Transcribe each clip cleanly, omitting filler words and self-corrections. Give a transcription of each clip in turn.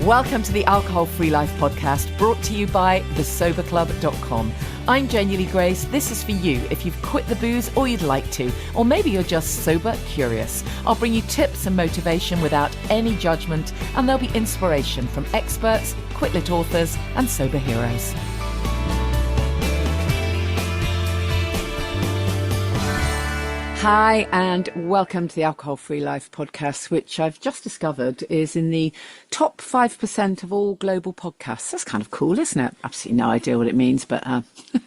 Welcome to the Alcohol Free Life podcast, brought to you by thesoberclub.com. I'm Janey Grace. This is for you if you've quit the booze or you'd like to, or maybe you're just sober curious. I'll bring you tips and motivation without any judgment, and there'll be inspiration from experts, quit-lit authors, and sober heroes. Hi, and welcome to the Alcohol Free Life podcast, which I've just discovered is in the top 5% of all global podcasts. That's kind of cool, isn't it? Absolutely no idea what it means, but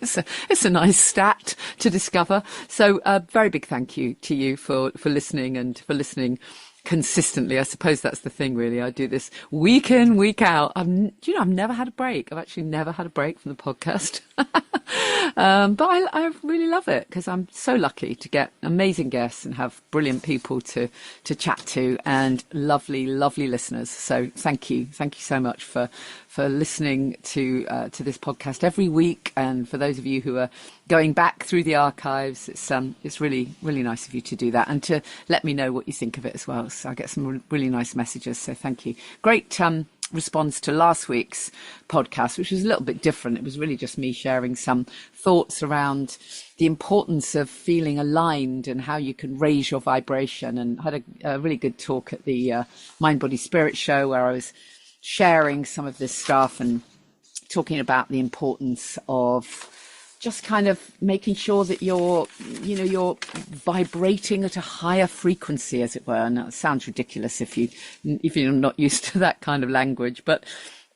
it's a nice stat to discover. So a very big thank you to you for listening and for listening consistently. I suppose that's the thing, really. I do this week in, week out. I've never had a break. I've actually never had a break from the podcast. But I really love it because I'm so lucky to get amazing guests and have brilliant people to chat to and lovely listeners. So thank you so much for listening to this podcast every week. And for those of you who are going back through the archives, it's really nice of you to do that and to let me know what you think of it as well. So I get some really nice messages. So thank you. Great response to last week's podcast, which was a little bit different. It was really just me sharing some thoughts around the importance of feeling aligned and how you can raise your vibration, and had a really good talk at the Mind Body Spirit show where I was sharing some of this stuff and talking about the importance of just kind of making sure that you're vibrating at a higher frequency, as it were. And that sounds ridiculous if you're not used to that kind of language, but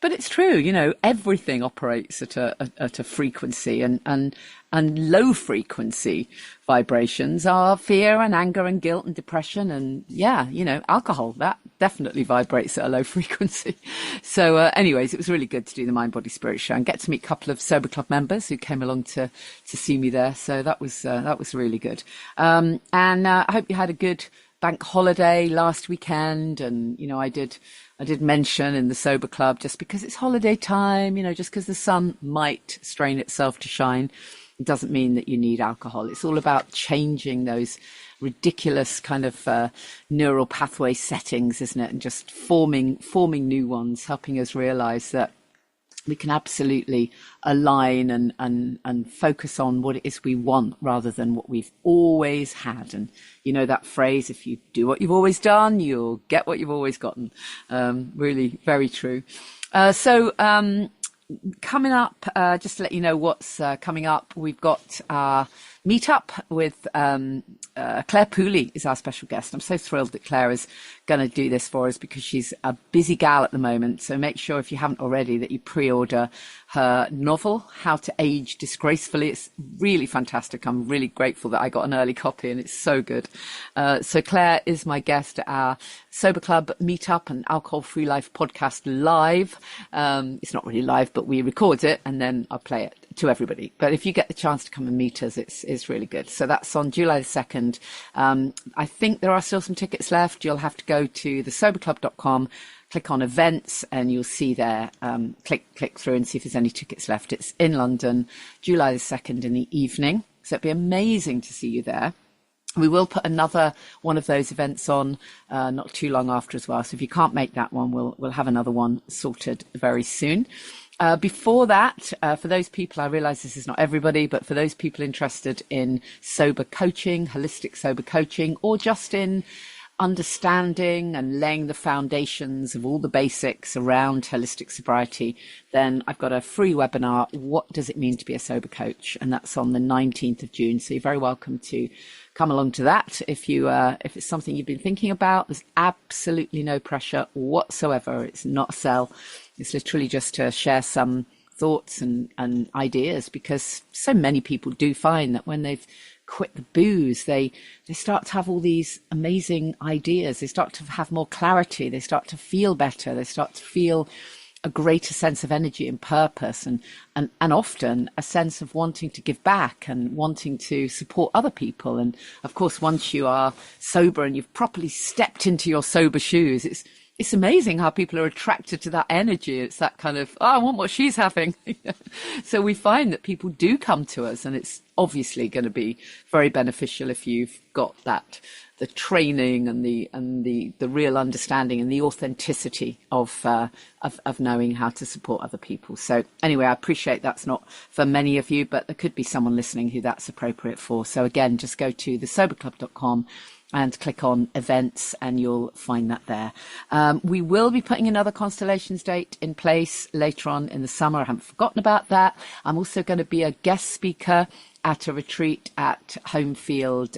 it's true. Everything operates at a frequency, and low frequency vibrations are fear and anger and guilt and depression. And alcohol, that definitely vibrates at a low frequency. So anyways, it was really good to do the Mind Body Spirit show and get to meet a couple of Sober Club members who came along to see me there. So that was really good. And I hope you had a good bank holiday last weekend. And, I did mention in the Sober Club, just because it's holiday time, just because the sun might strain itself to shine, it doesn't mean that you need alcohol. It's all about changing those ridiculous kind of neural pathway settings, isn't it? And just forming new ones, helping us realize that we can absolutely align and focus on what it is we want rather than what we've always had. And that phrase, if you do what you've always done, you'll get what you've always gotten. Really very true. So coming up, just to let you know what's coming up, we've got our meetup with Claire Pooley is our special guest. I'm so thrilled that Claire is going to do this for us because she's a busy gal at the moment. So make sure, if you haven't already, that you pre-order her novel, How to Age Disgracefully. It's really fantastic. I'm really grateful that I got an early copy, and it's so good. So Claire is my guest at our Sober Club meetup and Alcohol Free Life podcast live. It's not really live, but we record it and then I'll play it to everybody. But if you get the chance to come and meet us, it's really good. So that's on July the 2nd. I think there are still some tickets left. You'll have to go to thesoberclub.com, click on events, and you'll see there, click through and see if there's any tickets left. It's in London, July the 2nd in the evening. So it'd be amazing to see you there. We will put another one of those events on not too long after as well. So if you can't make that one, we'll have another one sorted very soon. Before that, for those people, I realise this is not everybody, but for those people interested in sober coaching, holistic sober coaching, or just in understanding and laying the foundations of all the basics around holistic sobriety, then I've got a free webinar, What Does It Mean to Be a Sober Coach? And that's on the 19th of June. So you're very welcome to come along to that. If it's something you've been thinking about, there's absolutely no pressure whatsoever. It's not a sell. It's literally just to share some thoughts and ideas, because so many people do find that when they've quit the booze, they start to have all these amazing ideas. They start to have more clarity. They start to feel better. They start to feel a greater sense of energy and purpose, and often a sense of wanting to give back and wanting to support other people. And of course, once you are sober and you've properly stepped into your sober shoes, it's amazing how people are attracted to that energy. It's that kind of, I want what she's having. So we find that people do come to us, and it's obviously going to be very beneficial if you've got the training and the real understanding and the authenticity of knowing how to support other people. So anyway, I appreciate that's not for many of you, but there could be someone listening who that's appropriate for. So again, just go to thesoberclub.com and click on events and you'll find that there. We will be putting another Constellations date in place later on in the summer. I haven't forgotten about that. I'm also going to be a guest speaker at a retreat at Homefield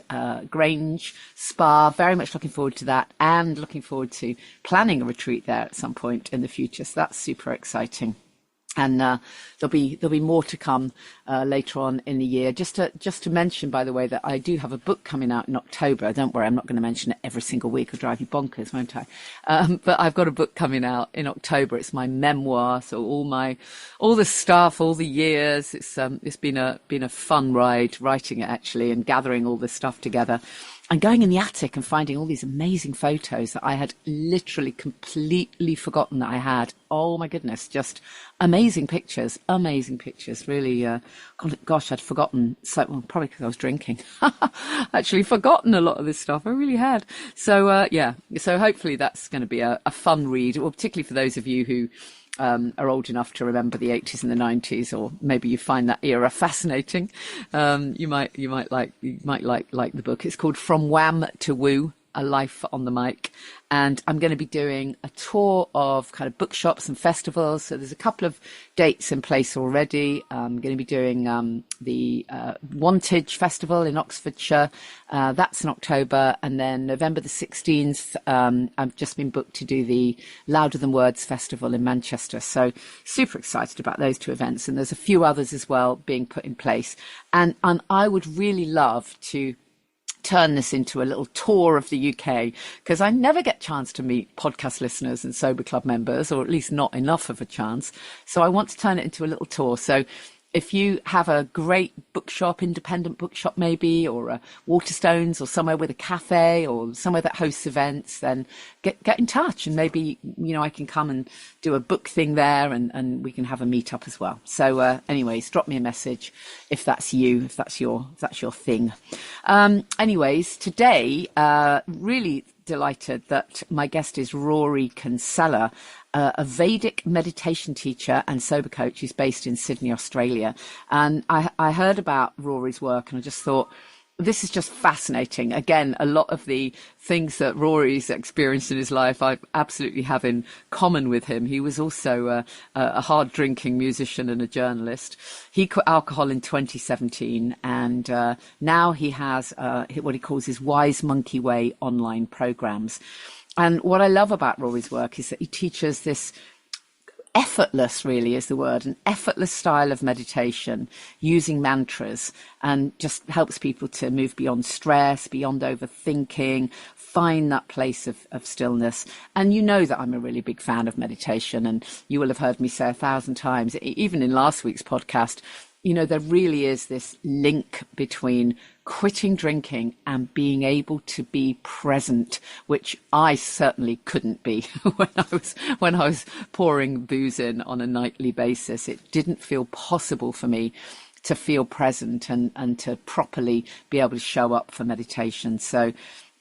Grange Spa. Very much looking forward to that, and looking forward to planning a retreat there at some point in the future. So that's super exciting. And there'll be more to come later on in the year. Just to mention, by the way, that I do have a book coming out in October. Don't worry, I'm not going to mention it every single week. I'll drive you bonkers, won't I? But I've got a book coming out in October. It's my memoir, so all the stuff, all the years. It's been a fun ride writing it, actually, and gathering all this stuff together. And going in the attic and finding all these amazing photos that I had literally completely forgotten that I had. Oh my goodness, just amazing pictures, really. Gosh, I'd forgotten, probably because I was drinking. Actually forgotten a lot of this stuff, I really had. So so hopefully that's going to be a fun read, or particularly for those of you who are old enough to remember the 80s and the 90s, or maybe you find that era fascinating. You might like the book. It's called From Wham to Woo: A Life on the Mic. And I'm going to be doing a tour of kind of bookshops and festivals. So there's a couple of dates in place already. I'm going to be doing the Wantage Festival in Oxfordshire. That's in October. And then November the 16th, I've just been booked to do the Louder Than Words Festival in Manchester. So super excited about those two events. And there's a few others as well being put in place. And I would really love to turn this into a little tour of the UK, because I never get a chance to meet podcast listeners and Sober Club members, or at least not enough of a chance. So I want to turn it into a little tour. So if you have a great bookshop, independent bookshop maybe, or a Waterstones, or somewhere with a cafe, or somewhere that hosts events, then get in touch, and maybe, I can come and do a book thing there, and we can have a meet up as well. So anyways, drop me a message if that's you, if that's your thing. Anyways, today, really delighted that my guest is Rory Kinsella, a Vedic meditation teacher and sober coach who's based in Sydney, Australia. And I heard about Rory's work, and I just thought, this is just fascinating. Again, a lot of the things that Rory's experienced in his life, I absolutely have in common with him. He was also a hard drinking musician and a journalist. He quit alcohol in 2017, and now he has what he calls his Wise Monkey Way online programs. And what I love about Rory's work is that he teaches this effortless, really is the word, an effortless style of meditation using mantras, and just helps people to move beyond stress, beyond overthinking, find that place of stillness. And you know that I'm a really big fan of meditation, and you will have heard me say 1,000 times, even in last week's podcast, there really is this link between quitting drinking and being able to be present, which I certainly couldn't be when I was pouring booze in on a nightly basis. It didn't feel possible for me to feel present and to properly be able to show up for meditation. So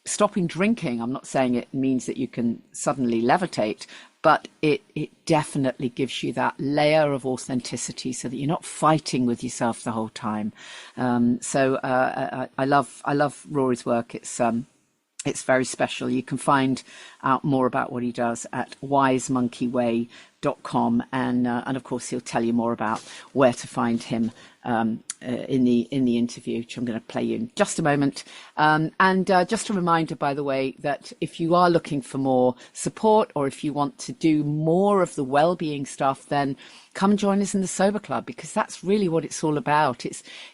stopping drinking, I'm not saying it means that you can suddenly levitate, but it definitely gives you that layer of authenticity so that you're not fighting with yourself the whole time. So I love Rory's work. It's very special. You can find out more about what he does at wisemonkeyway.com, and of course he'll tell you more about where to find him in the interview, which I'm going to play you in just a moment. And just a reminder, by the way, that if you are looking for more support, or if you want to do more of the well-being stuff, then come join us in the Sober Club, because that's really what it's all about.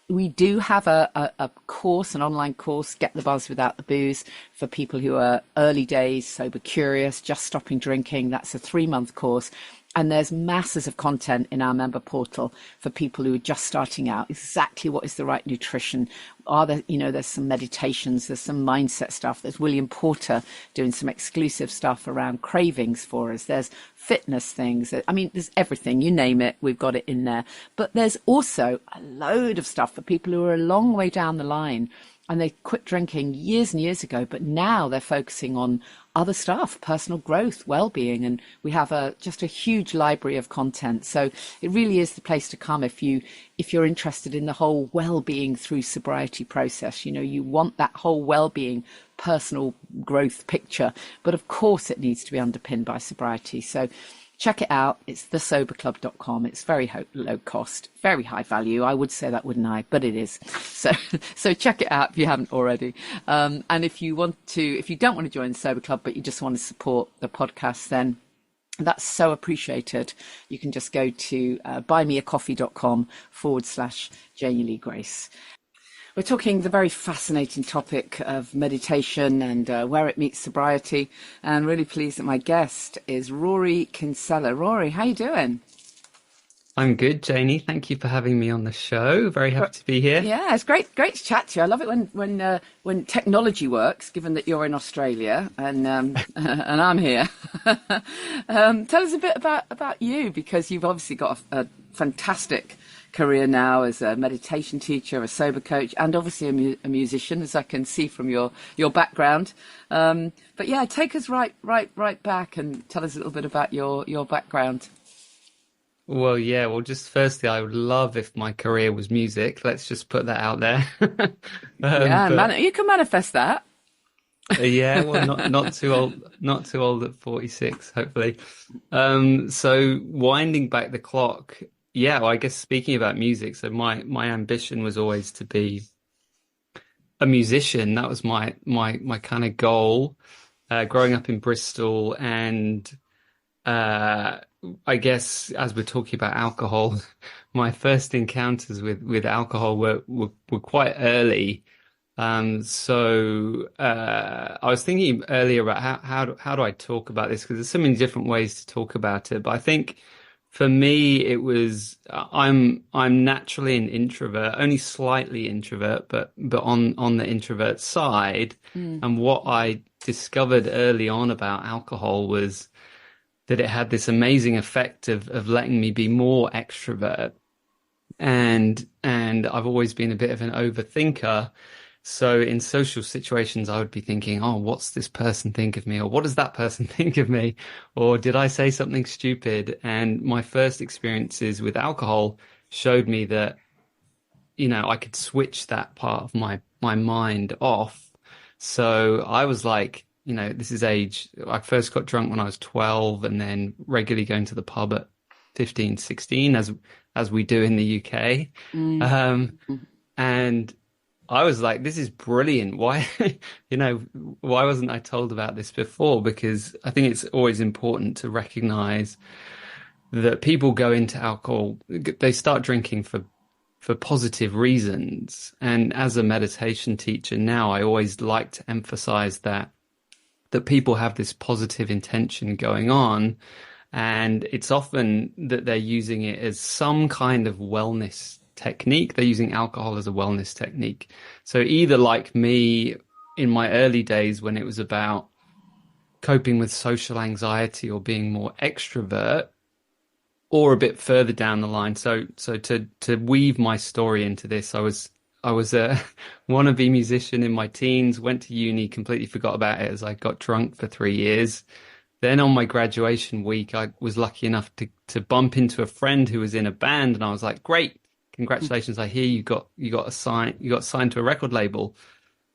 We do have a course, an online course, Get the Buzz Without the Booze, for people who are early days, sober curious, just stopping drinking. That's a 3-month course. And there's masses of content in our member portal for people who are just starting out. Exactly what is the right nutrition? Are there, there's some meditations, there's some mindset stuff. There's William Porter doing some exclusive stuff around cravings for us. There's fitness things. I mean, there's everything, you name it, we've got it in there. But there's also a load of stuff for people who are a long way down the line and they quit drinking years and years ago, but now they're focusing on other stuff, personal growth, well-being, and we have just a huge library of content. So it really is the place to come if you're interested in the whole well-being through sobriety process. You want that whole well-being, personal growth picture, but of course it needs to be underpinned by sobriety. So check it out. It's thesoberclub.com. It's very low cost, very high value. I would say that, wouldn't I? But it is. So check it out if you haven't already. And if you don't want to join the Sober Club, but you just want to support the podcast, then that's so appreciated. You can just go to buymeacoffee.com/Janey Lee Grace. We're talking the very fascinating topic of meditation and where it meets sobriety. And really pleased that my guest is Rory Kinsella. Rory, how you doing? I'm good, Janey. Thank you for having me on the show. Very happy to be here. Yeah, it's great to chat to you. I love it when technology works, given that you're in Australia and and I'm here. Tell us a bit about you, because you've obviously got a fantastic career now as a meditation teacher, a sober coach, and obviously a musician, as I can see from your background. But yeah, take us right back and tell us a little bit about your background. Well, just firstly, I would love if my career was music. Let's just put that out there. You can manifest that. Yeah, well, not too old at 46, hopefully. So winding back the clock, I guess speaking about music, so my ambition was always to be a musician. That was my kind of goal, growing up in Bristol. And I guess as we're talking about alcohol, my first encounters with alcohol were quite early. So I was thinking earlier about how do I talk about this, because there's so many different ways to talk about it. But I think for me, it was I'm naturally an introvert, only slightly introvert, but on the introvert side. And what I discovered early on about alcohol was that it had this amazing effect of letting me be more extrovert. And I've always been a bit of an overthinker. So in social situations, I would be thinking, oh, what's this person think of me? Or what does that person think of me? Or did I say something stupid? And my first experiences with alcohol showed me that, I could switch that part of my mind off. So I was like, this is age. I first got drunk when I was 12 and then regularly going to the pub at 15, 16, as we do in the UK. And I was like, this is brilliant. Why, why wasn't I told about this before? Because I think it's always important to recognize that people go into alcohol, they start drinking for positive reasons. And as a meditation teacher now, I always like to emphasize that people have this positive intention going on, and it's often that they're using it as some kind of wellness technique. They're using alcohol as a wellness technique. So either like me in my early days when it was about coping with social anxiety or being more extrovert, or a bit further down the line. So to weave my story into this, I was a wannabe musician in my teens, went to uni, completely forgot about it as I got drunk for 3 years. Then on my graduation week, I was lucky enough to bump into a friend who was in a band, and I was like, great, congratulations. I hear you got signed to a record label.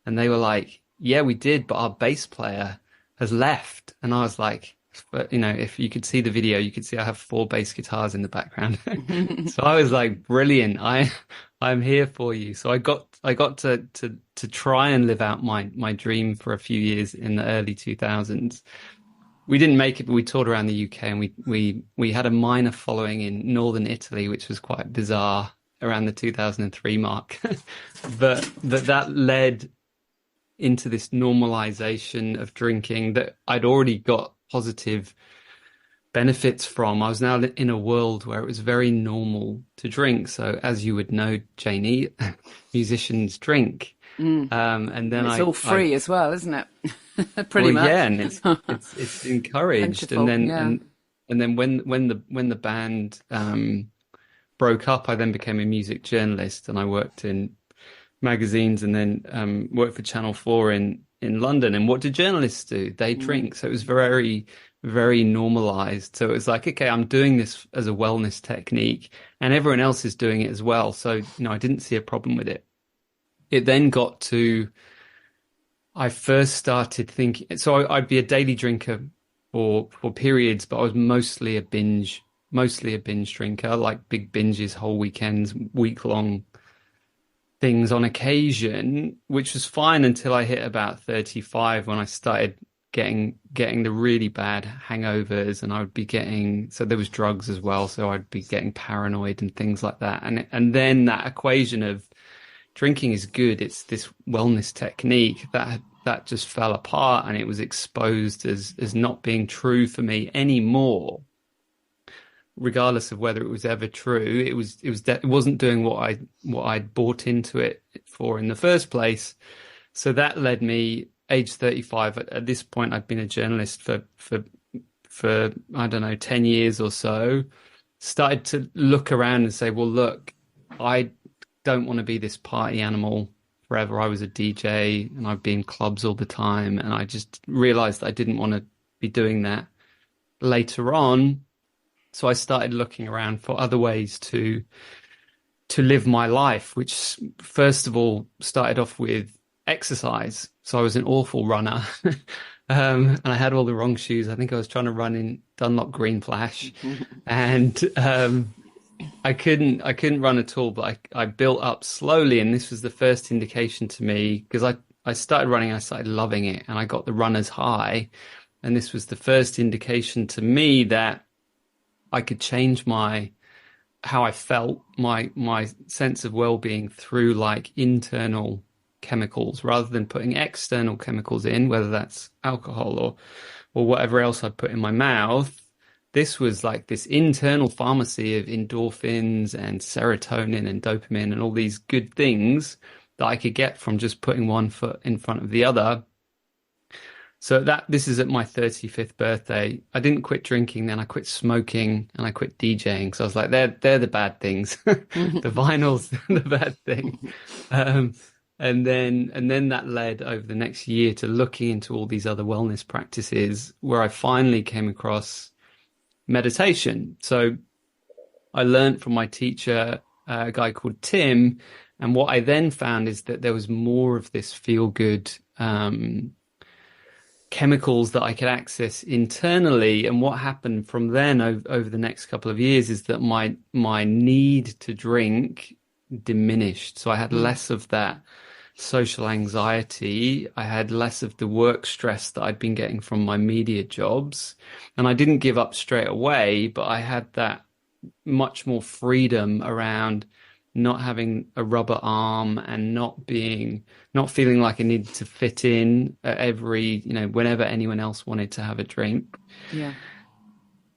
And they were like, yeah, we did, but our bass player has left. And I was like, but if you could see the video, you could see I have 4 bass guitars in the background. So I was like, brilliant. I'm here for you. So I got to try and live out my dream for a few years in the early 2000s. We didn't make it, but we toured around the UK, and we had a minor following in northern Italy, which was quite bizarre around the 2003 mark. but that led into this normalization of drinking that I'd already got positive benefits from. I was now in a world where it was very normal to drink. So as you would know, Janey, musicians drink. And then It's all free as well, isn't it? Pretty well, much. yeah, and it's encouraged. Plentiful, And then yeah. and then when the band broke up, I then became a music journalist, and I worked in magazines, and then worked for Channel 4 in London. And what do journalists do? They drink. So it was very, very normalized. So it was like, okay, I'm doing this as a wellness technique, and everyone else is doing it as well. So, I didn't see a problem with it. It then got to, I first started thinking, so I'd be a daily drinker for periods, but I was mostly a binge drinker, like big binges, whole weekends, week-long things on occasion, which was fine until I hit about 35, when I started getting the really bad hangovers, and I would be getting, so there was drugs as well, so I'd be getting paranoid and things like that. And then that equation of drinking is good, it's this wellness technique, that just fell apart, and it was exposed as not being true for me anymore. Regardless of whether it was ever true, it wasn't doing what I'd bought into it for in the first place. So that led me, age 35. At this point, I'd been a journalist for I don't know, 10 years or so. Started to look around and say, well, look, I don't want to be this party animal forever. I was a DJ and I'd be in clubs all the time, and I just realized that I didn't want to be doing that later on. So I started looking around for other ways to live my life, which first of all started off with exercise. So I was an awful runner, and I had all the wrong shoes. I think I was trying to run in Dunlop Green Flash, and I couldn't run at all. But I built up slowly, and this was the first indication to me, because I started running, I started loving it, and I got the runner's high, and this was the first indication to me that I could change how I felt, my sense of well-being through like internal chemicals rather than putting external chemicals in, whether that's alcohol or whatever else I put in my mouth. This was like this internal pharmacy of endorphins and serotonin and dopamine and all these good things that I could get from just putting one foot in front of the other. So this is at my 35th birthday. I didn't quit drinking then. I quit smoking and I quit DJing. So I was like, they're the bad things. The vinyl's the bad thing. And then that led over the next year to looking into all these other wellness practices, where I finally came across meditation. So I learned from my teacher, a guy called Tim. And what I then found is that there was more of this feel-good chemicals that I could access internally. And what happened from then over the next couple of years is that my need to drink diminished. So I had less of that social anxiety. I had less of the work stress that I'd been getting from my media jobs. And I didn't give up straight away, but I had that much more freedom around not having a rubber arm and not feeling like I needed to fit in at every, whenever anyone else wanted to have a drink. Yeah.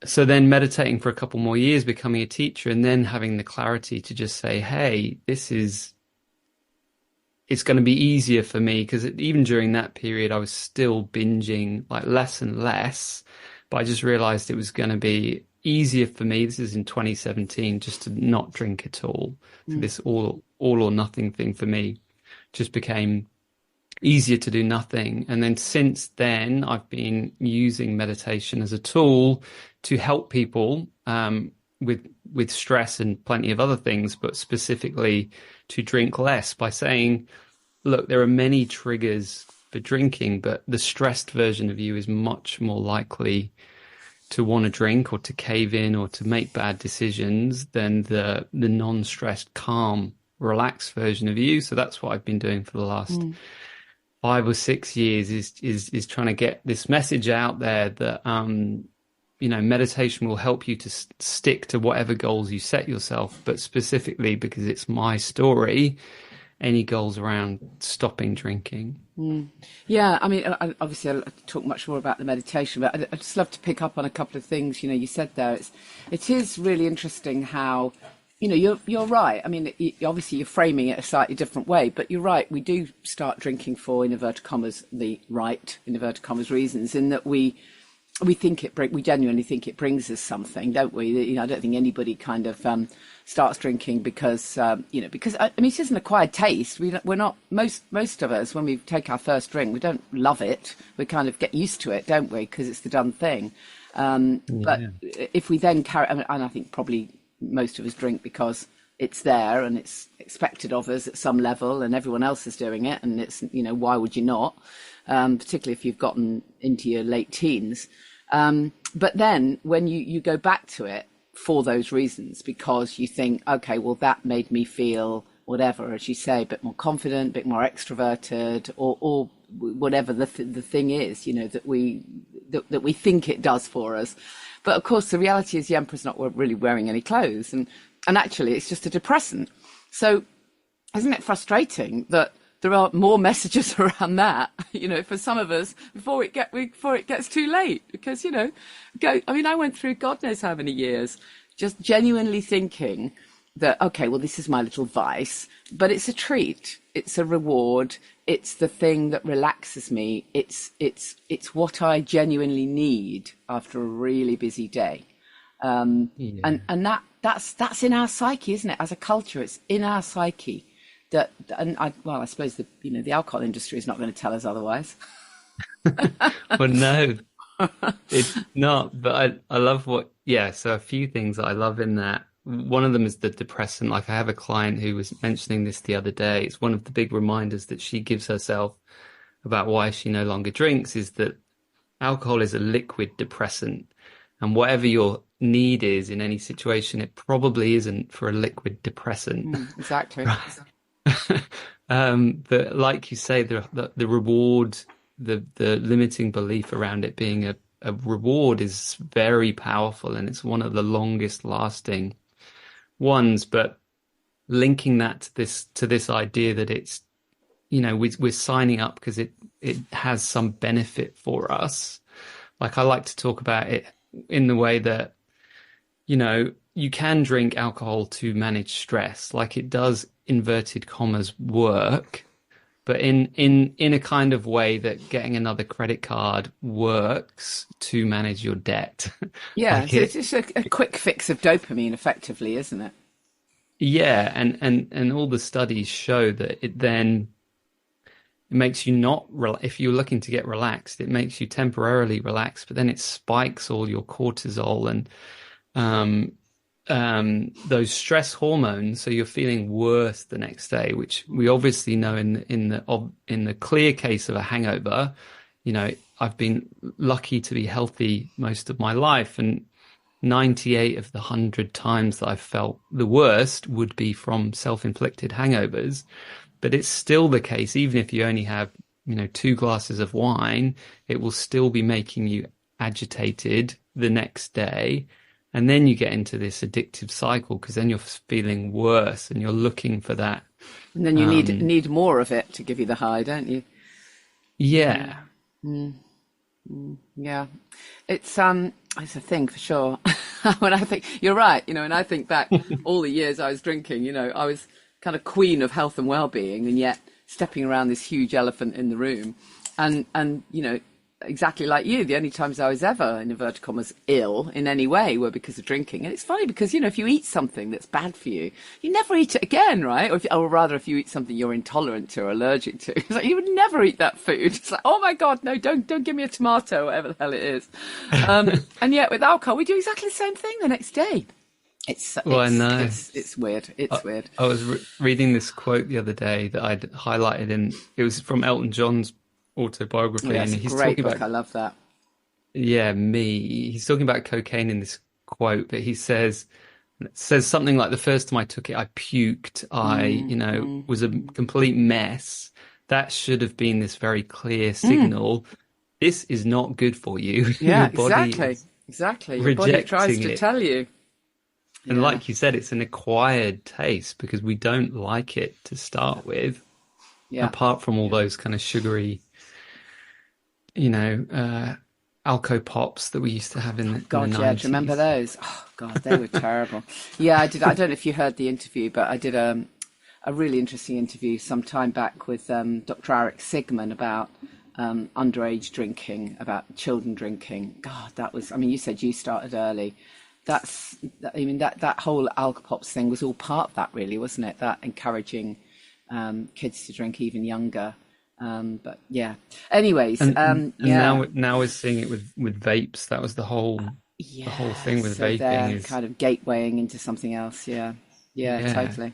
So then meditating for a couple more years, becoming a teacher, and then having the clarity to just say, hey, it's going to be easier for me, because even during that period, I was still binging like less and less, but I just realized it was going to be easier for me. This is in 2017, just to not drink at all. So this all or nothing thing for me just became easier to do nothing. And then since then, I've been using meditation as a tool to help people with stress and plenty of other things, but specifically to drink less, by saying, look, there are many triggers for drinking, but the stressed version of you is much more likely to want to drink or to cave in or to make bad decisions than the non-stressed, calm, relaxed version of you. So that's what I've been doing for the last 5 or 6 years, is trying to get this message out there that meditation will help you to stick to whatever goals you set yourself, but specifically, because it's my story, any goals around stopping drinking. Yeah, I mean, obviously I'll talk much more about the meditation, but I'd just love to pick up on a couple of things, you said there. It is really interesting how, you're right. I mean, obviously you're framing it a slightly different way, but you're right. We do start drinking for, in inverted commas, the right, in inverted commas, reasons, in that we genuinely think it brings us something, don't we? I don't think anybody kind of starts drinking because because I mean, it is an acquired taste. We're not, most of us, when we take our first drink, we don't love it. We kind of get used to it, don't we? Because it's the done thing. But if we then carry, and I think probably most of us drink because it's there and it's expected of us at some level, and everyone else is doing it, and it's, why would you not? Particularly if you've gotten into your late teens. But then when you go back to it for those reasons, because you think, okay, well, that made me feel whatever, as you say, a bit more confident, a bit more extroverted, or whatever the thing is, that we think it does for us. But of course, the reality is the emperor's not really wearing any clothes, and actually it's just a depressant. So isn't it frustrating that there are more messages around that, for some of us before it gets too late? Because, I went through God knows how many years just genuinely thinking that, okay, well, this is my little vice, but it's a treat. It's a reward. It's the thing that relaxes me. It's what I genuinely need after a really busy day. And that's in our psyche, isn't it? As a culture, it's in our psyche. I suppose the alcohol industry is not going to tell us otherwise. Well, no, it's not. But I love so a few things that I love in that. One of them is the depressant. Like, I have a client who was mentioning this the other day. It's one of the big reminders that she gives herself about why she no longer drinks, is that alcohol is a liquid depressant. And whatever your need is in any situation, it probably isn't for a liquid depressant. Exactly. Right. But like you say, the reward, the limiting belief around it being a reward is very powerful, and it's one of the longest lasting ones. But linking that to this idea that it's, we're signing up because it has some benefit for us. Like, I like to talk about it in the way that, you can drink alcohol to manage stress. Like, it does, inverted commas, work, but in a kind of way that getting another credit card works to manage your debt. Yeah, like so it's just a quick fix of dopamine, effectively, isn't it? Yeah, and all the studies show that it makes you not, if you're looking to get relaxed, it makes you temporarily relaxed, but then it spikes all your cortisol and those stress hormones, so you're feeling worse the next day, which we obviously know in the clear case of a hangover. I've been lucky to be healthy most of my life, and 98 of the 100 times that I've felt the worst would be from self-inflicted hangovers. But it's still the case, even if you only have, 2 glasses of wine, it will still be making you agitated the next day. And then you get into this addictive cycle, because then you're feeling worse and you're looking for that. And then you need more of it to give you the high, don't you? Yeah. Yeah. It's a thing for sure. When I think, you're right, and I think back all the years I was drinking, I was kind of queen of health and well-being, and yet stepping around this huge elephant in the room, and exactly like you, the only times I was ever, in inverted commas, ill in any way were because of drinking. And it's funny because, if you eat something that's bad for you, you never eat it again, right? Or rather, if you eat something you're intolerant to or allergic to, it's like you would never eat that food. It's like, oh my God, no, don't give me a tomato, whatever the hell it is. And yet with alcohol, we do exactly the same thing the next day. I know. It's weird. It's weird. I was reading this quote the other day that I'd highlighted, it was from Elton John's autobiography. Yeah, it's and a great book. I love that. Yeah, he's talking about cocaine in this quote, but he says something like, the first time I took it, I puked. I was a complete mess. That should have been this very clear signal. This is not good for you. Yeah, exactly. Your body tries to tell you. And like you said, it's an acquired taste because we don't like it to start with. Yeah. apart from all those kind of sugary, you know, Alco Pops that we used to have in the God, yeah. Do you remember 90s. those? Oh, God, they were terrible. Yeah, I did. I don't know if you heard the interview, but I did a really interesting interview some time back with Dr. Eric Sigman about underage drinking, about children drinking. God, that was, I mean, you said you started early. I mean, that whole Alcopops thing was all part of that, really, wasn't it? That encouraging kids to drink even younger. But yeah. Anyways, And yeah. now we're seeing it with vapes. That was the whole Yeah. thing with So vaping they're is kind of gatewaying into something else. Yeah. Yeah, yeah. totally.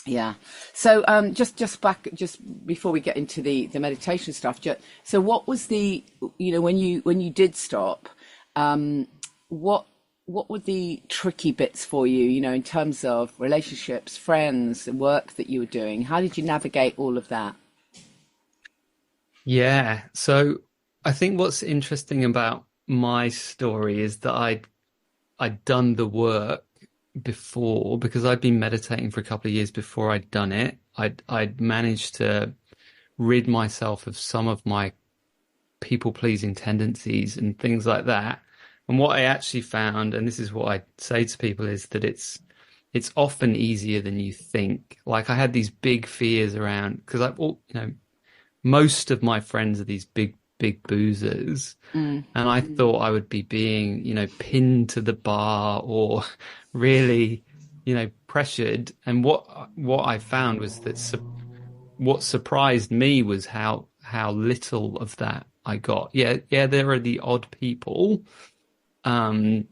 Yeah. So just back just before we get into the meditation stuff, so what was when you did stop, what what were the tricky bits for you, in terms of relationships, friends, the work that you were doing? How did you navigate all of that? Yeah. So I think what's interesting about my story is that I'd done the work before because I'd been meditating for a couple of years before I'd done it. I'd managed to rid myself of some of my people pleasing tendencies and things like that. And what I actually found, and this is what I say to people, is that it's often easier than you think. Like I had these big fears around because most of my friends are these big boozers, and I thought I would be being, pinned to the bar or really, pressured. And what I found was that what surprised me was how little of that I got. Yeah, yeah, there are the odd people, um,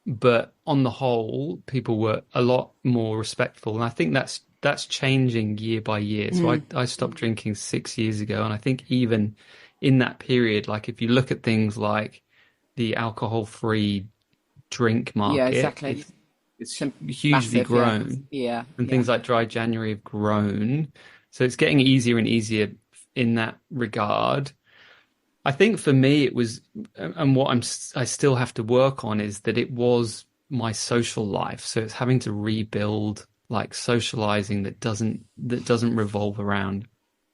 but on the whole, people were a lot more respectful, and I think that's changing year by year. So I stopped drinking 6 years ago, and I think even in that period, like if you look at things like the alcohol-free drink Yeah, market, exactly. it's hugely Massive, yeah. grown, Yeah, and yeah. things like Dry January have grown. So it's getting easier and easier in that regard. I think for me it was, and what I still have to work on is that it was my social life. So it's having to rebuild like socializing that doesn't revolve around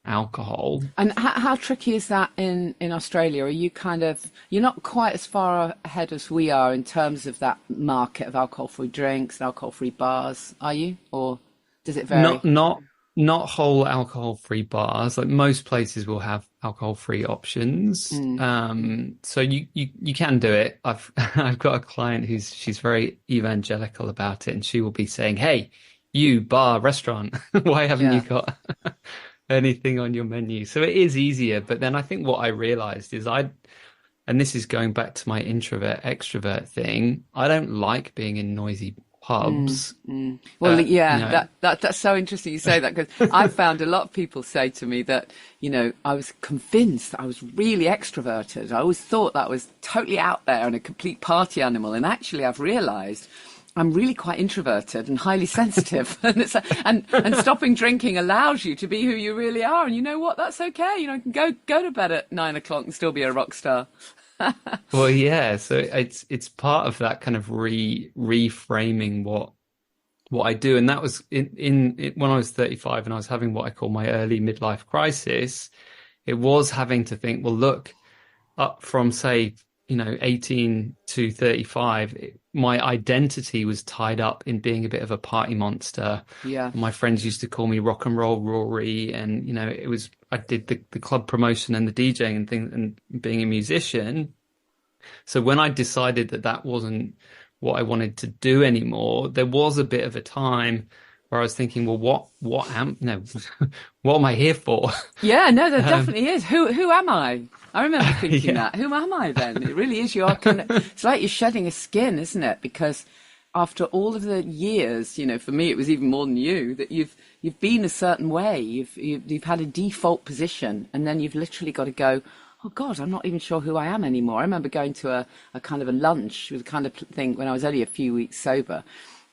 alcohol. And how tricky is that in Australia? Are you you're not quite as far ahead as we are in terms of that market of alcohol-free drinks, alcohol-free bars, are you? Or does it vary? Not whole alcohol-free bars. Like most places will have alcohol-free options. So you can do it. I've I've got a client she's very evangelical about it, and she will be saying, "Hey, you bar restaurant, why haven't you Yeah. got anything on your menu?" So it is easier. But then I think what I realized is and this is going back to my introvert extrovert thing. I don't like being in noisy pubs. Well, You yeah, know, that's so interesting you say that because I found a lot of people say to me that, I was convinced that I was really extroverted. I always thought that I was totally out there and a complete party animal. And actually, I've realized I'm really quite introverted and highly sensitive. And stopping drinking allows you to be who you really are. And you know what? That's okay. You can go to bed at 9 o'clock and still be a rock star. well, yeah. So it's part of that kind of reframing what I do, and that was in when I was 35 and I was having what I call my early midlife crisis. It was having to think, well, look, up from say 18 to 35, my identity was tied up in being a bit of a party monster. Yeah. My friends used to call me rock and roll Rory, and it was I did the club promotion and the DJing and things and being a musician. So when I decided that wasn't what I wanted to do anymore, there was a bit of a time where I was thinking, well, what am no, what am I here for? Yeah, no, there Um, definitely is. Who am I? I remember thinking yeah, that. Who am I then? It really is. You are it's like you're shedding a skin, isn't it? Because after all of the years, for me it was even more than you, that you've been a certain way. You've had a default position, and then you've literally got to go, oh God, I'm not even sure who I am anymore. I remember going to a kind of a lunch with the kind of thing when I was only a few weeks sober.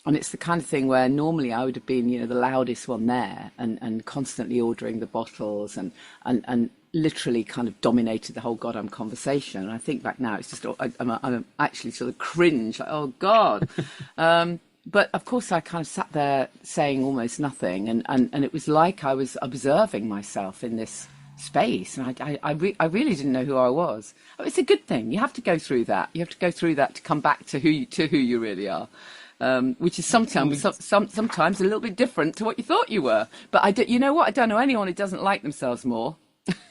And it's the kind of thing where normally I would have been, the loudest one there and constantly ordering the bottles and literally kind of dominated the whole goddamn conversation. And I think back now, it's just, I'm actually sort of cringe, like, oh God. but of course, I kind of sat there saying almost nothing, and it was like I was observing myself in this space, and I really didn't know who I was. It's a good thing. You have to go through that. You have to go through that to come back to who you really are. Which is sometimes a little bit different to what you thought you were. But you know what? I don't know anyone who doesn't like themselves more.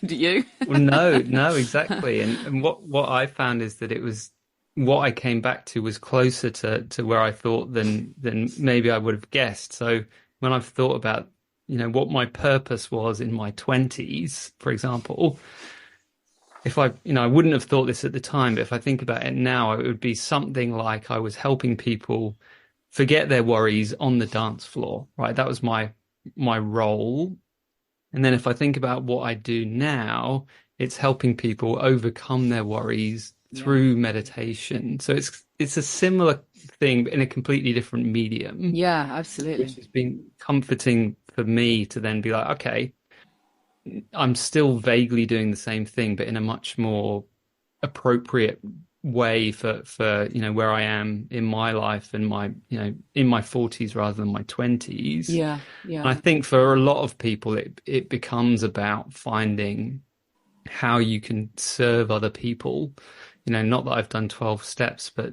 Do you? Well, no, exactly. And what I found is that it was what I came back to was closer to where I thought than maybe I would have guessed. So when I've thought about, what my purpose was in my 20s, for example, if I wouldn't have thought this at the time, but if I think about it now, it would be something like I was helping people forget their worries on the dance floor, right? That was my role. And then if I think about what I do now, it's helping people overcome their worries through meditation. So it's a similar thing, but in a completely different medium. Yeah, absolutely. Which has been comforting for me to then be like, okay, I'm still vaguely doing the same thing, but in a much more appropriate way for where I am in my life and my in my 40s rather than my 20s. Yeah. And I think for a lot of people it becomes about finding how you can serve other people. Not that I've done 12 steps, but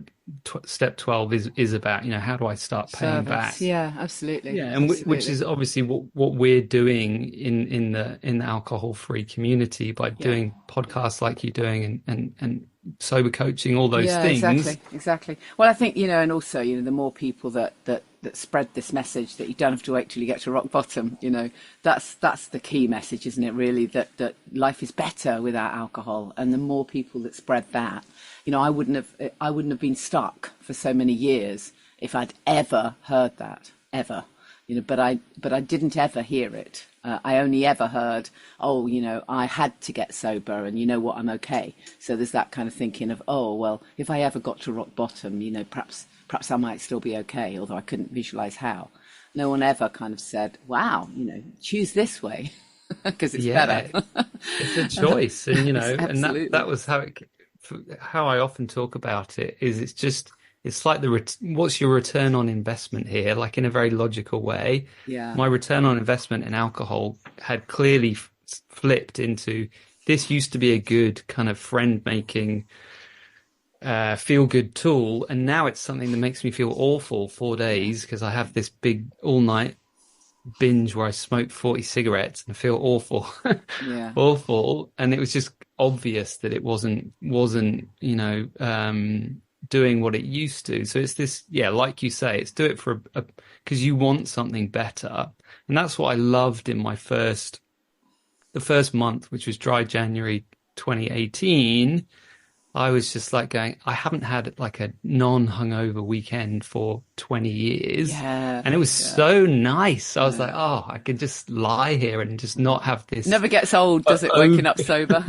step 12 is about how do I start paying back? Yeah, absolutely. Yeah, and which is obviously what we're doing in the alcohol-free community by doing podcasts like you're doing and sober coaching, all those things. Exactly. Well, I think and also the more people that spread this message that you don't have to wait till you get to rock bottom. That's the key message, isn't it? Really, that life is better without alcohol, and the more people that spread that, I wouldn't have been stuck for so many years if I'd ever heard that ever. But I didn't ever hear it. I only ever heard, I had to get sober, and I'm okay. So there's that kind of thinking of, if I ever got to rock bottom, perhaps I might still be okay, although I couldn't visualize how. No one ever kind of said, wow, choose this way because it's better. It's a choice. And, and that was how I often talk about it is it's like what's your return on investment here? Like in a very logical way. Yeah. My return on investment in alcohol had clearly flipped into this used to be a good kind of friend making, feel good tool. And now it's something that makes me feel awful 4 days because I have this big all night binge where I smoked 40 cigarettes and feel awful, awful. And it was just obvious that it wasn't, doing what it used to. So it's this, like you say, it's do it for because you want something better. And that's what I loved in the first month, which was dry January 2018. I was just like going, I haven't had like a non-hungover weekend for 20 years. Yeah. And it was so nice. I was like, I could just lie here and just not have this. Never gets old, does it, waking up sober?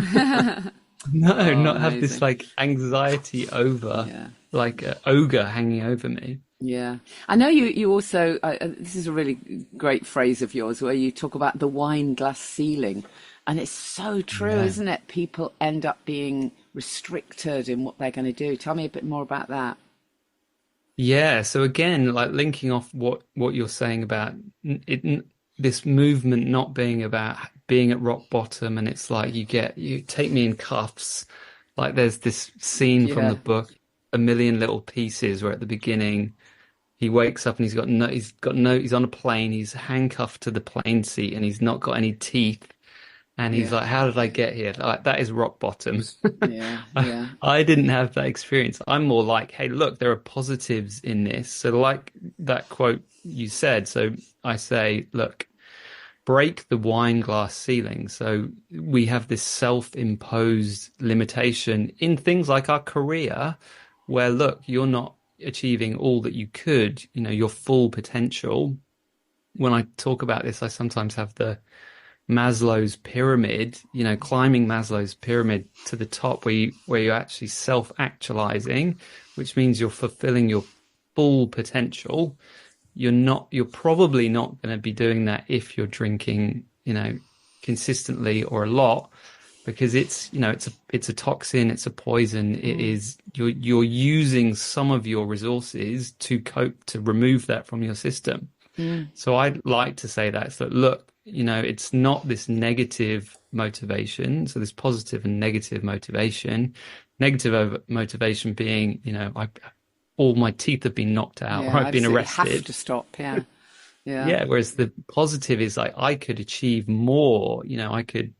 No, not have this like anxiety over like an ogre hanging over me. Yeah. I know you also, this is a really great phrase of yours where you talk about the wine glass ceiling. And it's so true, isn't it? People end up being restricted in what they're going to do. Tell me a bit more about that. Yeah. So again, like linking off what you're saying about this movement not being about being at rock bottom, and it's like you take me in cuffs. Like there's this scene from the book, A Million Little Pieces, where at the beginning he wakes up and he's on a plane, he's handcuffed to the plane seat and he's not got any teeth. And he's like, how did I get here? Like, that is rock bottom. I didn't have that experience. I'm more like, hey, look, there are positives in this. So like that quote you said. So I say, look, break the wine glass ceiling. So we have this self-imposed limitation in things like our career where, look, you're not achieving all that you could, your full potential. When I talk about this, I sometimes have the Maslow's pyramid, climbing Maslow's pyramid to the top where you're actually self-actualizing, which means you're fulfilling your full potential. You're probably not going to be doing that if you're drinking, consistently or a lot. because it's, it's a toxin, it's a poison. It is, you're using some of your resources to cope, to remove that from your system. So I'd like to say that, so look, it's not this negative motivation. So there's positive and negative motivation. Negative motivation being, all my teeth have been knocked out, or I've been arrested. Have to stop. Yeah. Yeah. Yeah. Whereas the positive is like, I could achieve more, I could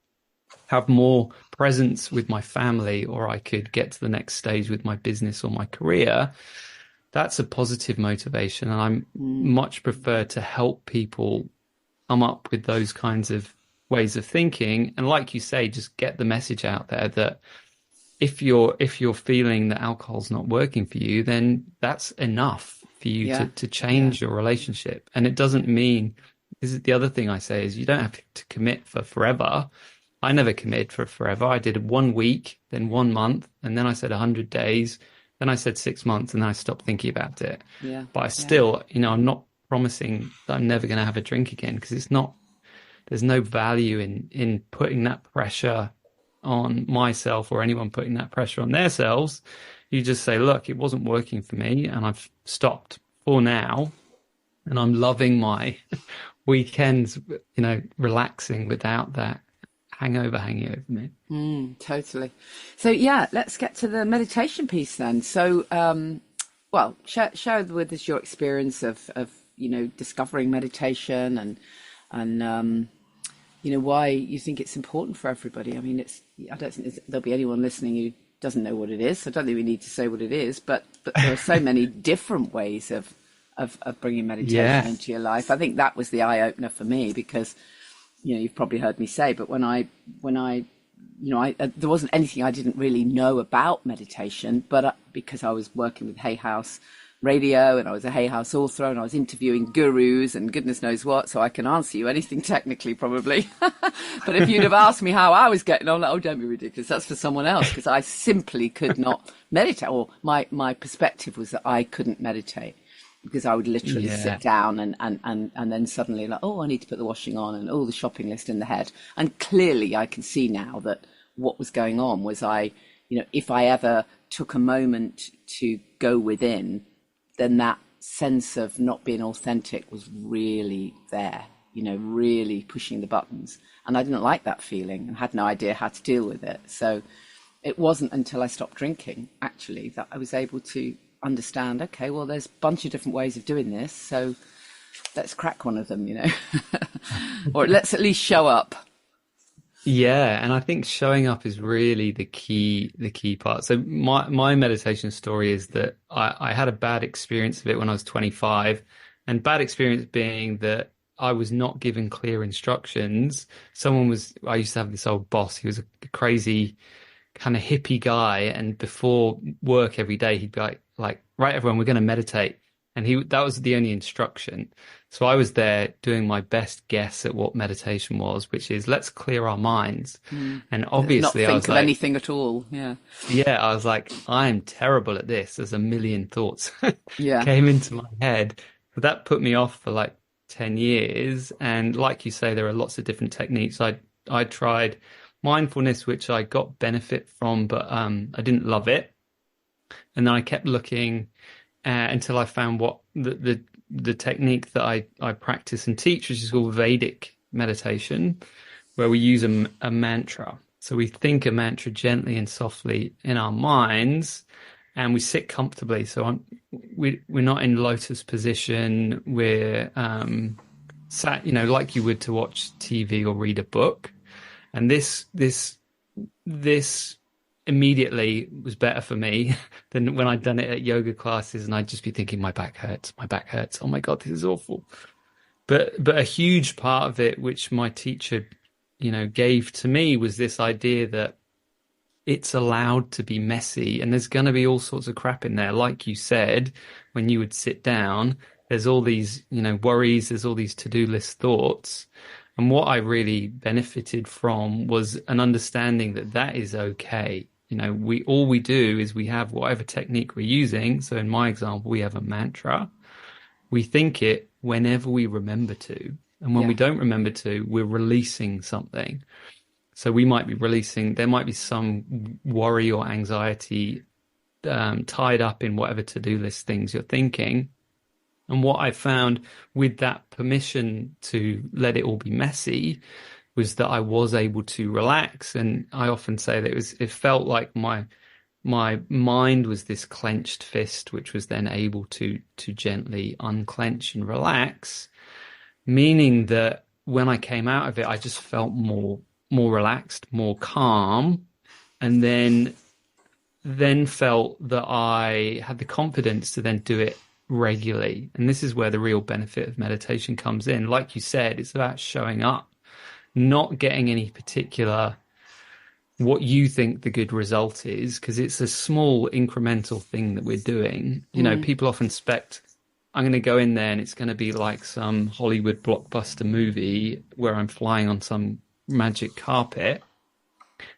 have more presence with my family, or I could get to the next stage with my business or my career. That's a positive motivation. And I'm much prefer to help people come up with those kinds of ways of thinking. And like you say, just get the message out there that if you're feeling that alcohol's not working for you, then that's enough for you to change your relationship. And it doesn't mean, this is the other thing I say, is you don't have to commit for forever. I never committed for forever. I did 1 week, then 1 month, and then I said 100 days. Then I said 6 months, and then I stopped thinking about it. Yeah. But I still, I'm not promising that I'm never going to have a drink again, because there's no value in putting that pressure on myself or anyone putting that pressure on themselves. You just say, look, it wasn't working for me, and I've stopped for now, and I'm loving my weekends, relaxing without that hangover hanging over me. Totally. So let's get to the meditation piece then. So, share with us your experience of discovering meditation and why you think it's important for everybody. I mean, I don't think there'll be anyone listening who doesn't know what it is. So I don't think we need to say what it is, but there are so many different ways of bringing meditation into your life. I think that was the eye opener for me, because you've probably heard me say, but when I there wasn't anything I didn't really know about meditation, but because I was working with Hay House Radio, and I was a Hay House author, and I was interviewing gurus and goodness knows what, so I can answer you anything technically probably. But if you'd have asked me how I was getting on, oh, don't be ridiculous, that's for someone else, because I simply could not meditate, or my perspective was that I couldn't meditate, because I would literally sit down and then suddenly like, oh, I need to put the washing on, and all the shopping list in the head. And clearly I can see now that what was going on was if I ever took a moment to go within, then that sense of not being authentic was really there, really pushing the buttons. And I didn't like that feeling and had no idea how to deal with it. So it wasn't until I stopped drinking, actually, that I was able to understand, okay, well, there's a bunch of different ways of doing this, so let's crack one of them, or let's at least show up. Yeah, and I think showing up is really the key part. So my meditation story is that I had a bad experience of it when I was 25, and bad experience being that I was not given clear instructions. I used to have this old boss. He was a crazy kind of hippie guy, and before work every day he'd be like, right, everyone, we're going to meditate. And that was the only instruction. So I was there doing my best guess at what meditation was, which is, let's clear our minds. And obviously not think of anything at all. Yeah. Yeah. I was like, I'm terrible at this. There's a million thoughts came into my head. But that put me off for like 10 years. And like you say, there are lots of different techniques. I tried mindfulness, which I got benefit from, but I didn't love it. And then I kept looking until I found what the technique that I practice and teach, which is called Vedic meditation, where we use a mantra. So we think a mantra gently and softly in our minds, and we sit comfortably. So we're not in lotus position. We're sat, like you would to watch TV or read a book. And this immediately was better for me than when I'd done it at yoga classes, and I'd just be thinking, my back hurts. Oh my God, this is awful. But a huge part of it, which my teacher, gave to me, was this idea that it's allowed to be messy, and there's going to be all sorts of crap in there. Like you said, when you would sit down, there's all these, worries, there's all these to-do list thoughts. And what I really benefited from was an understanding that is okay. All we do is we have whatever technique we're using. So in my example, we have a mantra. We think it whenever we remember to. And when we don't remember to, we're releasing something. So we might be releasing, there might be some worry or anxiety tied up in whatever to-do list things you're thinking. And what I found with that permission to let it all be messy was that I was able to relax. And I often say that it felt like my mind was this clenched fist, which was then able to gently unclench and relax, meaning that when I came out of it, I just felt more relaxed, more calm, and then felt that I had the confidence to then do it regularly. And this is where the real benefit of meditation comes in. Like you said, it's about showing up, not getting any particular what you think the good result is, because it's a small incremental thing that we're doing. You know, people often expect I'm going to go in there and it's going to be like some Hollywood blockbuster movie where I'm flying on some magic carpet.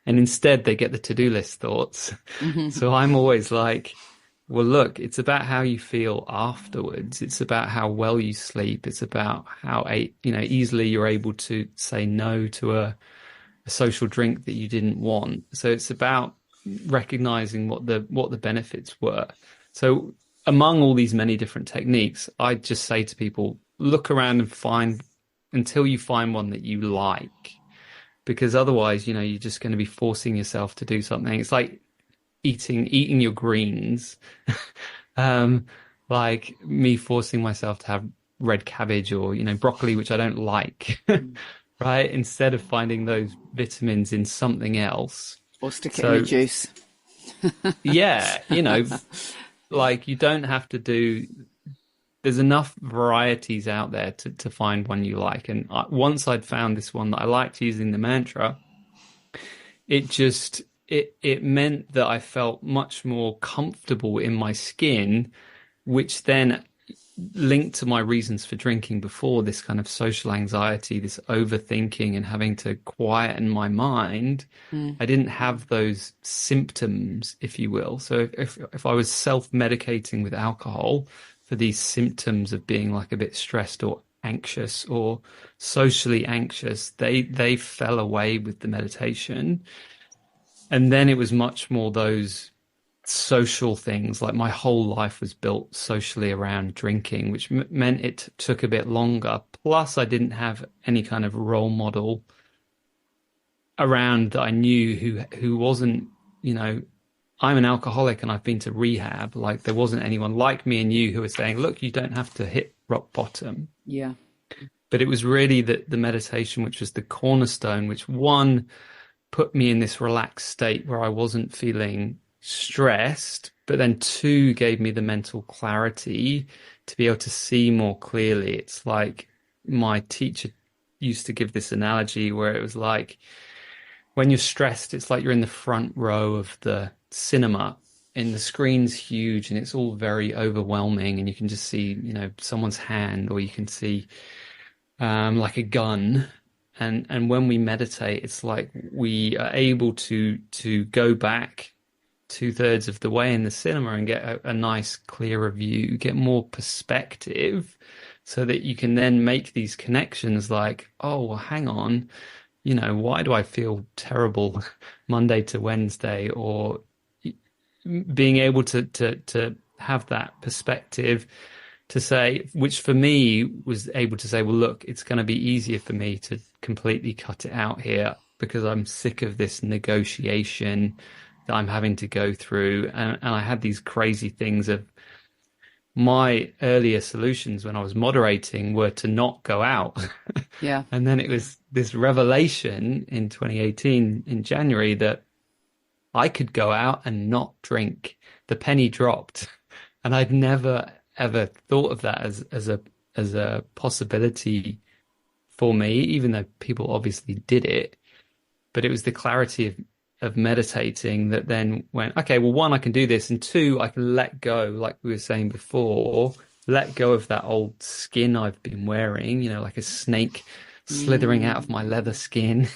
And instead they get the to-do list thoughts. So I'm always like, well, look, it's about how you feel afterwards. It's about how well you sleep. It's about how, easily you're able to say no to a social drink that you didn't want. So it's about recognizing what the benefits were. So among all these many different techniques, I just say to people, look around and find until you find one that you like, because otherwise, you're just going to be forcing yourself to do something. It's like eating your greens, like me forcing myself to have red cabbage or, broccoli, which I don't like, right? Instead of finding those vitamins in something else. Or stick it in a juice. Yeah, like you don't have to do, there's enough varieties out there to find one you like. And once I'd found this one that I liked using the mantra, it meant that I felt much more comfortable in my skin, which then linked to my reasons for drinking before, this kind of social anxiety, this overthinking and having to quieten my mind. I didn't have those symptoms, if you will. So if I was self-medicating with alcohol for these symptoms of being like a bit stressed or anxious or socially anxious, they fell away with the meditation. And then it was much more those social things, like my whole life was built socially around drinking, which meant it took a bit longer. Plus, I didn't have any kind of role model around that I knew who wasn't, I'm an alcoholic and I've been to rehab. Like there wasn't anyone like me and you who was saying, look, you don't have to hit rock bottom. Yeah. But it was really the meditation, which was the cornerstone, which one put me in this relaxed state where I wasn't feeling stressed, but then two gave me the mental clarity to be able to see more clearly. It's like my teacher used to give this analogy where it was like when you're stressed, it's like you're in the front row of the cinema and the screen's huge and it's all very overwhelming and you can just see, someone's hand, or you can see like a gun. And when we meditate, it's like we are able to go back 2/3 of the way in the cinema and get a nice clearer view, get more perspective, so that you can then make these connections like, oh, well, hang on, why do I feel terrible Monday to Wednesday? Or being able to have that perspective to say, which for me was able to say, well, look, it's going to be easier for me to completely cut it out here because I'm sick of this negotiation that I'm having to go through. And I had these crazy things of my earlier solutions when I was moderating were to not go out. Yeah. And then it was this revelation in 2018 in January that I could go out and not drink. The penny dropped. And I'd never, ever thought of that as a possibility for me, even though people obviously did it. But it was the clarity of meditating that then went, okay, well, one, I can do this, and two, I can let go, like we were saying before, let go of that old skin I've been wearing, like a snake slithering out of my leather skin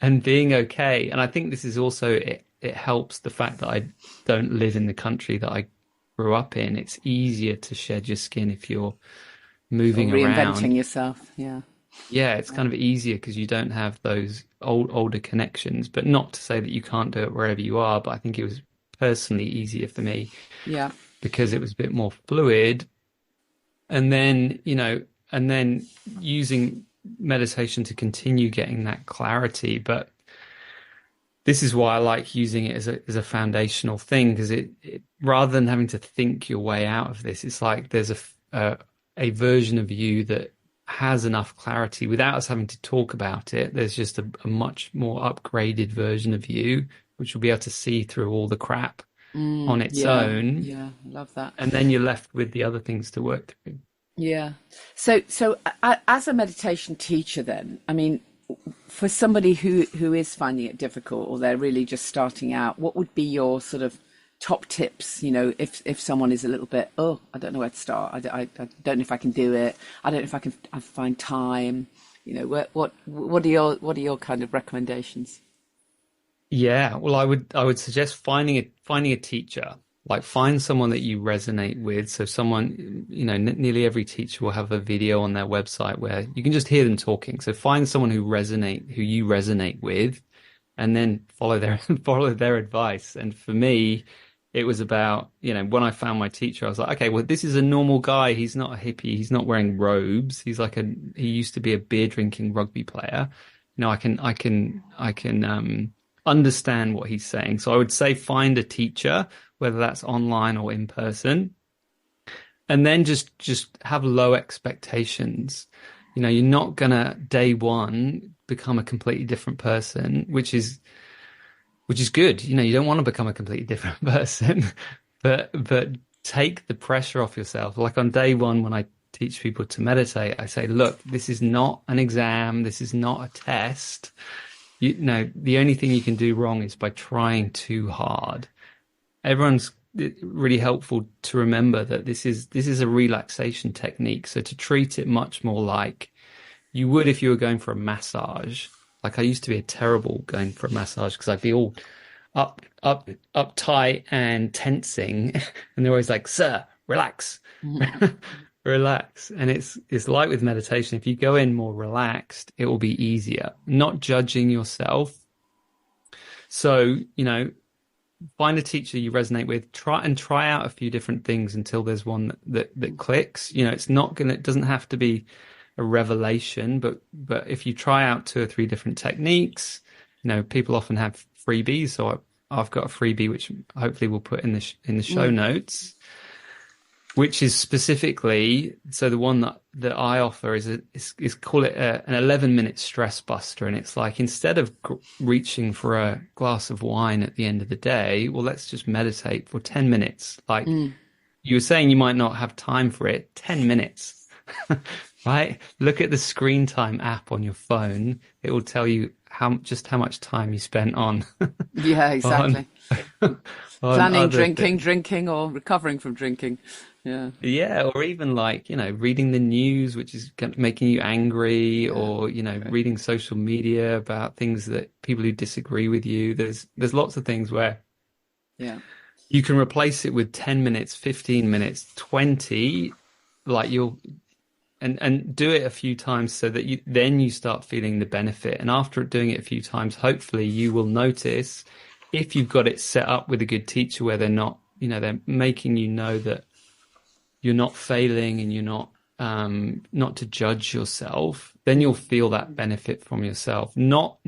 and being okay. And I think this is also, it helps the fact that I don't live in the country that I grew up in. It's easier to shed your skin if you're moving or reinventing around. yourself. Yeah. Yeah, it's kind of easier because you don't have those older connections, but not to say that you can't do it wherever you are. But I think it was personally easier for me Yeah. because it was a bit more fluid. And then, and then using meditation to continue getting that clarity. But this is why I like using it as a foundational thing, because it rather than having to think your way out of this, it's like there's a version of you that has enough clarity without us having to talk about it. There's just a much more upgraded version of you, which will be able to see through all the crap on its Yeah. own. Yeah. I love that. And then you're left with the other things to work through. Yeah. So as a meditation teacher, then, I mean, for somebody who is finding it difficult or they're really just starting out, what would be your sort of top tips? If someone is a little bit, oh, I don't know where to start. I don't know if I can do it. I don't know if I find time. What are your kind of recommendations? Yeah, well, I would suggest finding a teacher. Like find someone that you resonate with. So someone, nearly every teacher will have a video on their website where you can just hear them talking. So find someone who you resonate with, and then follow their advice. And for me, it was about, when I found my teacher, I was like, okay, well, this is a normal guy. He's not a hippie. He's not wearing robes. He used to be a beer drinking rugby player. I can understand what he's saying. So I would say find a teacher, whether that's online or in person, and then just have low expectations. You're not gonna day one become a completely different person, which is good. You don't want to become a completely different person, but take the pressure off yourself. Like on day one, when I teach people to meditate, I say, look, this is not an exam. This is not a test. The only thing you can do wrong is by trying too hard. Everyone's really helpful to remember that this is a relaxation technique. So to treat it much more like you would if you were going for a massage. Like I used to be terrible going for a massage because I'd be all uptight and tensing, and they're always like, "Sir, relax." Relax. And it's like with meditation, if you go in more relaxed, it will be easier, not judging yourself. So, find a teacher you resonate with, try out a few different things until there's one that clicks. It doesn't have to be a revelation, but if you try out 2 or 3 different techniques, people often have freebies. So I've got a freebie, which hopefully we'll put in the show notes, which is specifically, so the one that I offer is call it an 11-minute stress buster. And it's like, instead of reaching for a glass of wine at the end of the day, well, let's just meditate for 10 minutes. Like you were saying, you might not have time for it. 10 minutes, right? Look at the screen time app on your phone. It will tell you how much time you spent on. Yeah, exactly. on Planning, drinking, or recovering from drinking. Yeah. Yeah, or even like, reading the news, which is making you angry, or, reading social media about things that people who disagree with you. There's lots of things where you can replace it with 10 minutes, 15 minutes, 20, like and do it a few times so that you start feeling the benefit. And after doing it a few times, hopefully you will notice, if you've got it set up with a good teacher where they're not, they're making that you're not failing and you're not to judge yourself, then you'll feel that benefit from yourself. Not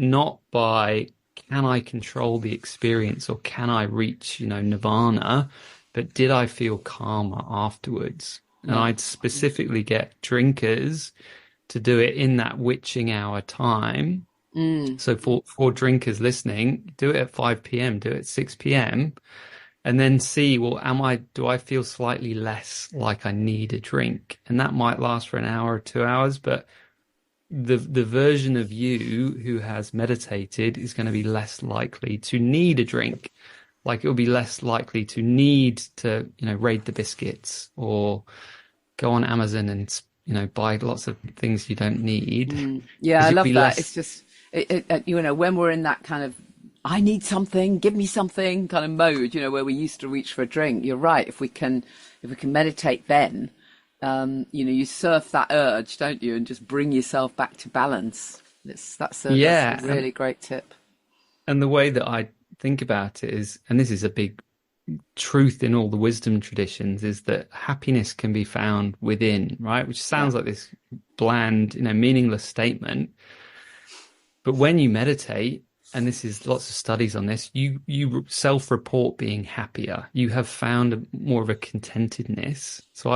by, can I control the experience or can I reach, nirvana, but did I feel calmer afterwards? And I'd specifically get drinkers to do it in that witching hour time. So for drinkers listening, do it at 5 p.m., do it at 6 p.m., and then see, well, do I feel slightly less like I need a drink? And that might last for an hour or 2 hours, but the version of you who has meditated is going to be less likely to need a drink. Like it will be less likely to need to, raid the biscuits or go on Amazon and, buy lots of things you don't need. Yeah, I love that. It's just, when we're in that kind of, I need something, give me something kind of mode, where we used to reach for a drink. You're right. If we can meditate then, you surf that urge, don't you, and just bring yourself back to balance. That's a really great tip. And the way that I think about it is, and this is a big truth in all the wisdom traditions, is that happiness can be found within, right? Which sounds like this bland, meaningless statement. But when you meditate, and this is lots of studies on this, you self-report being happier. You have found more of a contentedness. So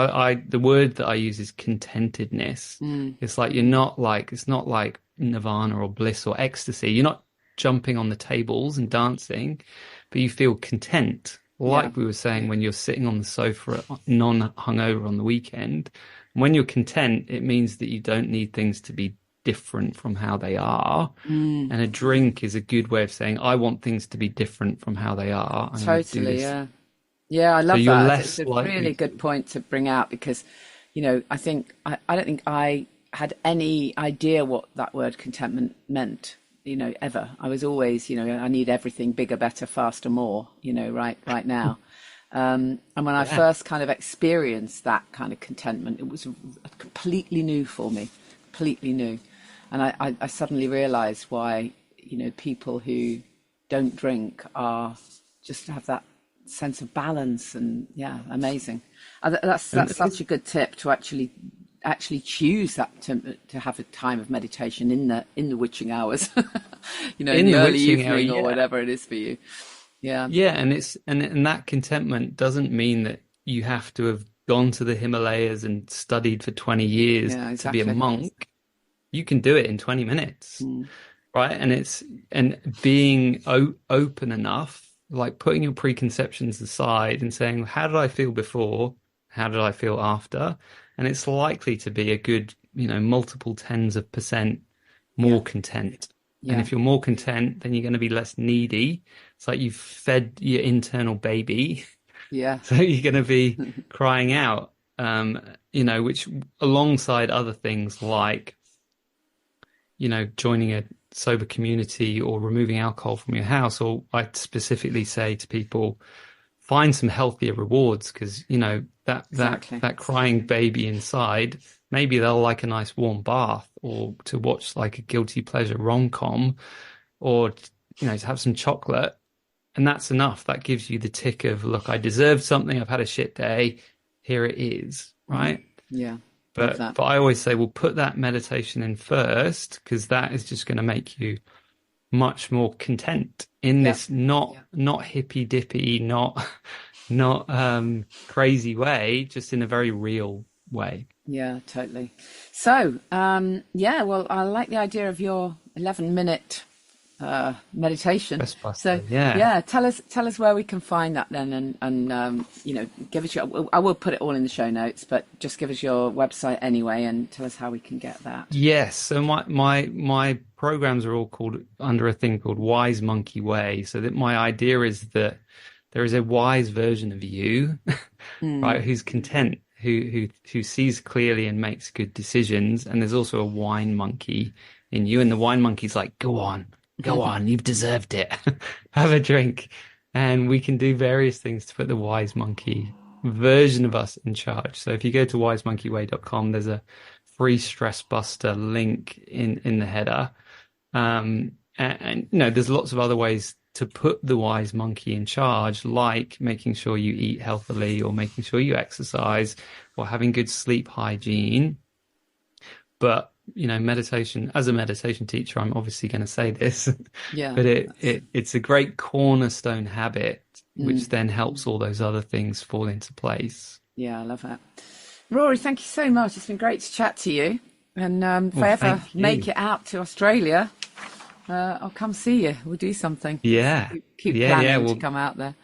the word that I use is contentedness. It's like it's not like nirvana or bliss or ecstasy. You're not jumping on the tables and dancing, but you feel content. Like we were saying, when you're sitting on the sofa non-hungover on the weekend, when you're content, it means that you don't need things to be different from how they are. And a drink is a good way of saying, I want things to be different from how they are. Totally, yeah, I love that. It's a really good point to bring out, because I don't think I had any idea what that word contentment meant, ever. I was always, I need everything bigger, better, faster, more, right now. And when I first kind of experienced that kind of contentment, it was completely new for me, completely new. And I suddenly realized why, people who don't drink just have that sense of balance. And amazing. That's such a good tip, to actually choose that to have a time of meditation in the witching hours, in the early evening or whatever it is for you. And that contentment doesn't mean that you have to have gone to the Himalayas and studied for 20 years to be a monk. You can do it in 20 minutes, right? And being open enough, like putting your preconceptions aside and saying, how did I feel before? How did I feel after? And it's likely to be a good, multiple tens of % more content. Yeah. And if you're more content, then you're going to be less needy. It's like you've fed your internal baby. Yeah. So you're going to be crying out, which alongside other things like, joining a sober community or removing alcohol from your house. Or I specifically say to people, find some healthier rewards, because, that crying baby inside, maybe they'll like a nice warm bath, or to watch like a guilty pleasure rom-com, or, to have some chocolate. And that's enough. That gives you the tick of, look, I deserved something. I've had a shit day. Here it is. Right. Yeah. But I always say, well, put that meditation in first, because that is just going to make you much more content in this not hippy dippy, not crazy way, just in a very real way. Yeah, totally. So, well, I like the idea of your 11-minute meditation. So tell us where we can find that then, and give us I will put it all in the show notes, but just give us your website anyway, and tell us how we can get that. Yes, so my programs are all called under a thing called Wise Monkey Way. So that my idea is that there is a wise version of you, right, who's content, who sees clearly and makes good decisions, and there's also a wine monkey in you, and the wine monkey's like, go on, you've deserved it. Have a drink. And we can do various things to put the wise monkey version of us in charge. So if you go to wisemonkeyway.com, there's a free stress buster link in the header. And there's lots of other ways to put the wise monkey in charge, like making sure you eat healthily, or making sure you exercise, or having good sleep hygiene. But meditation, as a meditation teacher, I'm obviously going to say this, but it's a great cornerstone habit, which then helps all those other things fall into place. Yeah, I love that. Rory, thank you so much. It's been great to chat to you. And if I ever make it out to Australia, I'll come see you. We'll do something. Yeah. Keep planning to come out there.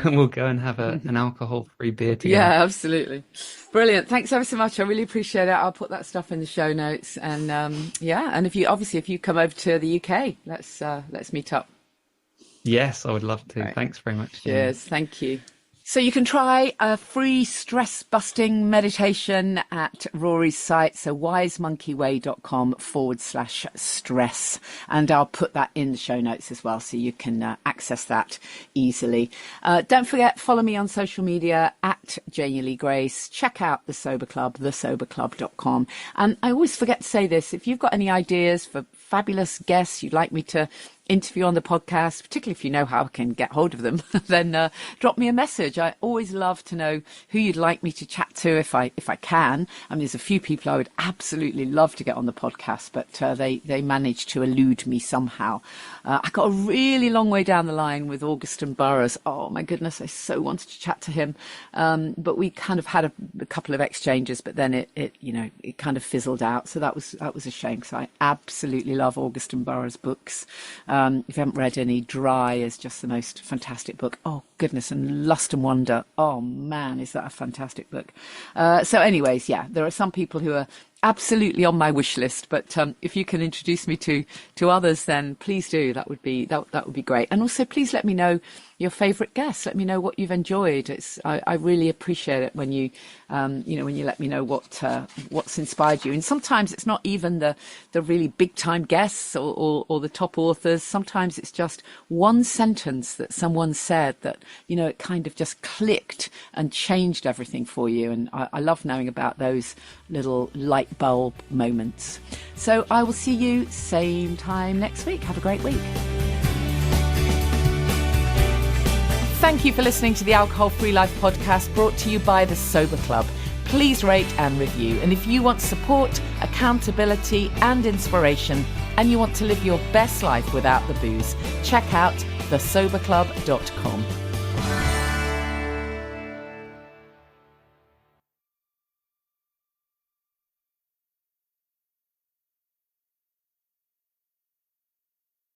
We'll go and have an alcohol-free beer together. Yeah, absolutely. Brilliant. Thanks ever so much. I really appreciate it. I'll put that stuff in the show notes. And and if you come over to the UK, let's meet up. Yes, I would love to. Right. Thanks very much. Cheers. Thank you. So you can try a free stress-busting meditation at Rory's site, so wisemonkeyway.com/stress. And I'll put that in the show notes as well, so you can access that easily. Don't forget, follow me on social media at Janey Lee Grace. Check out The Sober Club, thesoberclub.com. And I always forget to say this, if you've got any ideas for fabulous guests you'd like me to interview on the podcast, particularly if you know how I can get hold of them, then drop me a message. I always love to know who you'd like me to chat to if I can. I mean, there's a few people I would absolutely love to get on the podcast, but they managed to elude me somehow. I got a really long way down the line with Augustin Burroughs. Oh my goodness, I so wanted to chat to him, but we kind of had a couple of exchanges, but then it kind of fizzled out. So that was a shame, because I absolutely love Augustin Burroughs' books. If you haven't read any, Dry is just the most fantastic book. Oh, goodness. And Lust and Wonder. Oh, man, is that a fantastic book. So anyways, yeah, there are some people who are absolutely on my wish list, but if you can introduce me to others, then please do. That would be great. And also, please let me know your favourite guests. Let me know what you've enjoyed. I really appreciate it when you when you let me know what's inspired you. And sometimes it's not even the really big time guests or the top authors. Sometimes it's just one sentence that someone said that it kind of just clicked and changed everything for you. And I love knowing about those little light bulb moments. So I will see you same time next week. Have a great week. Thank you for listening to the Alcohol Free Life podcast, brought to you by The Sober Club. Please rate and review. And if you want support, accountability and inspiration, and you want to live your best life without the booze, check out thesoberclub.com.